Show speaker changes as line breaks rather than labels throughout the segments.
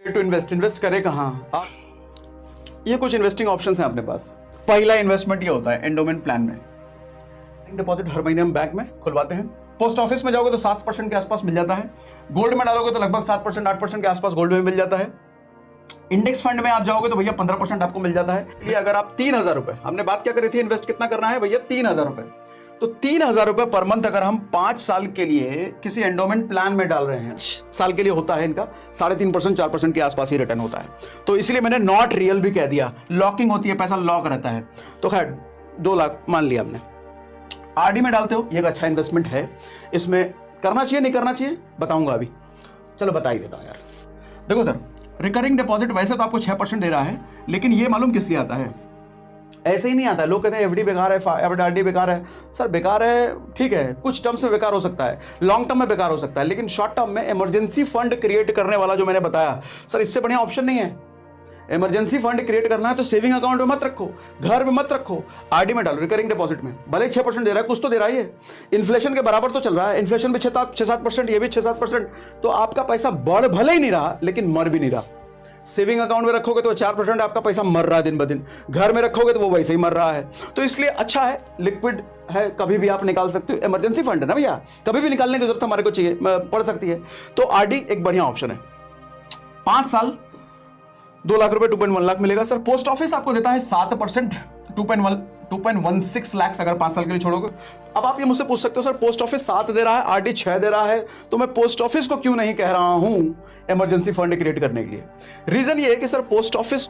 To invest, invest करें कहाँ? ये कुछ इन्वेस्टिंग ऑप्शंस हैं अपने पास। पहला इन्वेस्टमेंट ये होता है एंडोमेंट प्लान में। डिपॉजिट हर महीने हम बैंक में खुलवाते हैं। पोस्ट ऑफिस में जाओगे तो 7% के आसपास मिल जाता है। गोल्ड में डालोगे तो लगभग 7% 8% के आसपास गोल्ड में मिल जाता है। इंडेक्स फंड में आप जाओगे तो भैया 15% आपको मिल जाता है। ये अगर आप 3,000 रुपए, हमने बात क्या करी थी, इन्वेस्ट कितना करना है भैया? 3,000 रुपए। तो 3,000 रुपए पर मंथ अगर हम 5 साल के लिए किसी एंडोमेंट प्लान में डाल रहे हैं, साल के लिए होता है इनका 3.5% 4% के आसपास ही रिटर्न होता है। तो इसलिए मैंने नॉट रियल भी कह दिया। लॉकिंग होती है, पैसा लॉक रहता है। तो खैर 2 लाख मान लिया हमने। आरडी में डालते हो, ये एक अच्छा इन्वेस्टमेंट है। इसमें करना चाहिए नहीं करना चाहिए बताऊंगा अभी। चलो बता ही देता हूं यार। देखो सर, रिकरिंग डिपॉजिट वैसे तो आपको 6% दे रहा है, लेकिन ये मालूम किस लिए आता है? ऐसे ही नहीं आता है। लोग कहते हैं एफडी बेकार है, आरडी बेकार है। सर बेकार है ठीक है, कुछ टर्म्स में बेकार हो सकता है, लॉन्ग टर्म में बेकार हो सकता है, लेकिन शॉर्ट टर्म में इमरजेंसी फंड क्रिएट करने वाला जो मैंने बताया, सर इससे बढ़िया ऑप्शन नहीं है। इमरजेंसी फंड क्रिएट करना है तो सेविंग अकाउंट में मत रखो, घर में मत रखो, आरडी में डालो, रिकरिंग डिपॉजिट में। भले 6% दे रहा है, कुछ तो दे रहा है। ये इन्फ्लेशन के बराबर तो चल रहा है। इन्फ्लेशन भी 6-7%, ये भी 6-7%। तो आपका पैसा बढ़ भले ही नहीं रहा, लेकिन मर भी नहीं रहा। सेविंग अकाउंट में रखोगे तो 4% आपका पैसा मर रहा है दिन ब दिन। घर में रखोगे तो वो वैसे ही मर रहा है। तो इसलिए अच्छा है, लिक्विड है, कभी भी आप निकाल सकते हो। इमरजेंसी फंड है ना भैया, कभी भी निकालने की जरूरत हमारे को चाहिए, पड़ सकती है। तो आरडी एक बढ़िया ऑप्शन है। 5 साल 2 लाख रुपए 2.1 लाख मिलेगा। सर पोस्ट ऑफिस आपको देता है 7%, 2.16 लाख अगर 5 साल के लिए छोड़ोगे। अब आप ये मुझसे पूछ सकते हो सर पोस्ट ऑफिस 7 दे रहा है, आरडी 6 दे रहा है, तो मैं पोस्ट ऑफिस को क्यों नहीं कह रहा हूं इमरजेंसी फंड क्रिएट करने के लिए? रीजन ये है कि सर पोस्ट ऑफिस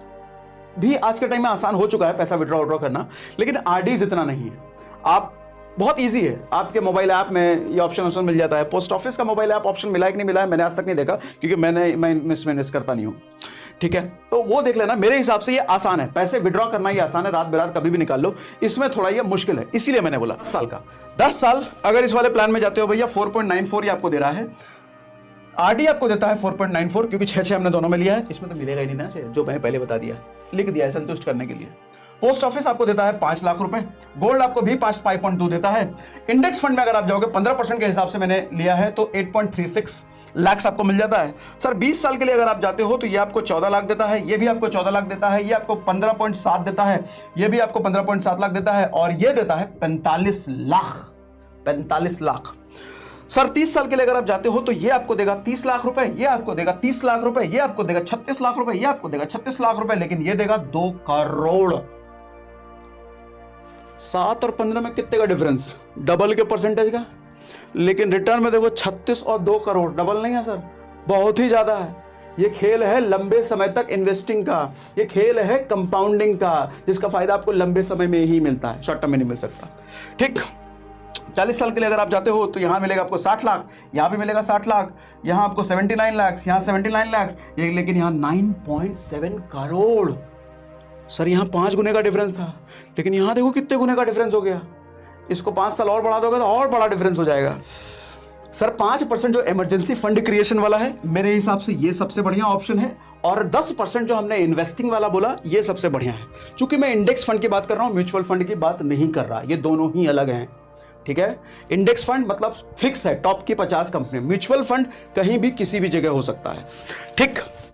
भी आज के टाइम में आसान हो चुका है पैसा विड्रॉ करना, लेकिन आरडी इतना नहीं है। आप बहुत इजी है, आपके मोबाइल ऐप में ये ऑप्शन मिल जाता है। पोस्ट ऑफिस का मोबाइल ऐप ऑप्शन मिला है कि नहीं मिला है मैंने आज तक नहीं देखा, क्योंकि मैं इसमें इन्वेस्ट करता नहीं हूं। ठीक है, तो वो देख लेना। मेरे हिसाब से ये आसान है, पैसे विड्रॉ करना ये आसान है, रात बेरात कभी भी निकाल लो। इसमें थोड़ा ये मुश्किल है, इसीलिए मैंने बोला 10 साल का। 10 साल अगर इस वाले प्लान में जाते हो भैया 4.94 ये आपको दे रहा है। आरडी आपको देता है 4.94, क्योंकि 6 हमने दोनों में लिया है। इसमें तो मिलेगा ही नहीं ना, जो मैंने पहले बता दिया, लिख दिया है संतुष्ट करने के लिए। पोस्ट ऑफिस आपको देता है 5 लाख रुपए। गोल्ड आपको भी 5.2 देता है। इंडेक्स फंड में अगर आप जाओगे 15% के हिसाब से मैंने लिया है तो 8.36 लाख आपको मिल जाता है। सर 20 साल के लिए अगर आप जाते हो तो ये आपको 14 लाख देता है, ये भी आपको 14 लाख देता है, ये आपको 15.7 देता है, ये भी आपको 15.7 लाख देता है, और ये देता है 45 लाख। 45 लाख। सर 30 साल के लिए अगर आप जाते हो तो ये आपको देगा 30 लाख रुपए, ये आपको देगा 30 लाख रुपए, ये आपको देगा 36 लाख रुपए, ये आपको देगा 36 लाख रुपए, लेकिन ये देगा 2 करोड़। 7 और 15 में कितने का डिफरेंस? डबल के परसेंटेज का। लेकिन रिटर्न में देखो 36 और 2 करोड़, डबल नहीं है सर, बहुत ही ज्यादा है। ये खेल है लंबे समय तक इन्वेस्टिंग का, ये खेल है कंपाउंडिंग का, जिसका फायदा आपको लंबे समय में ही मिलता है, शॉर्ट टर्म में नहीं मिल सकता। ठीक, 40 साल के लिए अगर आप जाते हो तो यहां मिलेगा आपको 60 लाख, यहां भी मिलेगा 60 लाख, यहां आपको 79 लाख, यहां 79 लाख, लेकिन यहां 9.7 करोड़। सर यहां 5 गुने का डिफरेंस था, लेकिन यहां देखो कितने गुने का डिफरेंस हो गया। इसको 5 साल और बढ़ा दोगे तो और बड़ा डिफरेंस हो जाएगा। सर 5% जो इमरजेंसी फंड क्रिएशन वाला है, मेरे हिसाब से ये सबसे बढ़िया ऑप्शन है, और 10% जो हमने इन्वेस्टिंग वाला बोला ये सबसे बढ़िया है। क्योंकि मैं इंडेक्स फंड की बात कर रहा हूं, म्यूचुअल फंड की बात नहीं कर रहा, ये दोनों ही अलग हैं। ठीक है, इंडेक्स फंड मतलब फिक्स है, टॉप की 50 कंपनी। म्यूचुअल फंड कहीं भी किसी भी जगह हो सकता है। ठीक।